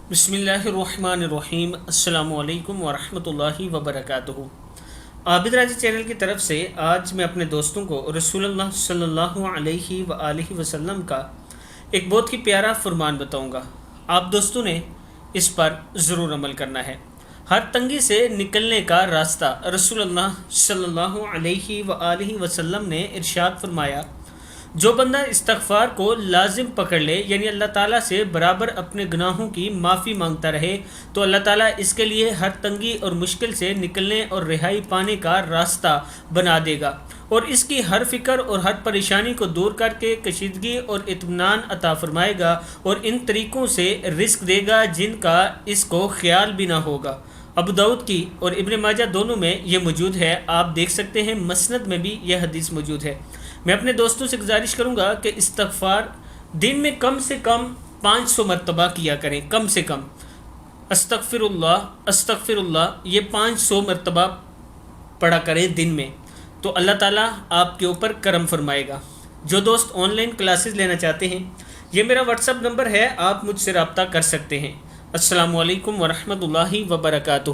बिस्मिल्लाहिर्रहमानिर्रहीम। अस्सलामु अलैकुम वरहमतुल्लाहि वबरकातुहू। आबिद राजी चैनल की तरफ से आज मैं अपने दोस्तों को रसूलुल्लाह सल्लल्लाहु अलैहि वआलिहि वसल्लम का एक बहुत ही प्यारा फरमान बताऊंगा। आप दोस्तों ने इस पर ज़रूर अमल करना है। हर तंगी से निकलने का रास्ता रसूलुल्लाह सल्लल्लाहु अलैहि वआलिहि वसल्लम ने इरशाद फरमाया, जो बंदा इस्तगफार को लाजिम पकड़ ले, यानी अल्लाह ताला से बराबर अपने गुनाहों की माफ़ी मांगता रहे, तो अल्लाह ताला इसके लिए हर तंगी और मुश्किल से निकलने और रिहाई पाने का रास्ता बना देगा और इसकी हर फ़िक्र और हर परेशानी को दूर करके कशीदगी और इत्मीनान अता फरमाएगा और इन तरीक़ों से रिस्क देगा जिनका इसको ख्याल भी ना होगा। अबू दाऊद की और इब्न माजा दोनों में ये मौजूद है। आप देख सकते हैं मसनद में भी यह हदीस मौजूद है। मैं अपने दोस्तों से गुजारिश करूँगा कि इस्तगफार दिन में कम से कम 500 मरतबा किया करें। कम से कम अस्तगफिरुल्लाह अस्तगफिरुल्लाह ये 500 मरतबा पढ़ा करें दिन में, तो अल्लाह ताला आपके ऊपर करम फरमाएगा। जो दोस्त ऑनलाइन क्लासेस लेना चाहते हैं, ये मेरा व्हाट्सअप नंबर है, आप मुझसे रब्ता कर सकते हैं। अस्सलामु अलैकुम वरहमतुल्लाहि वबरकातुहू।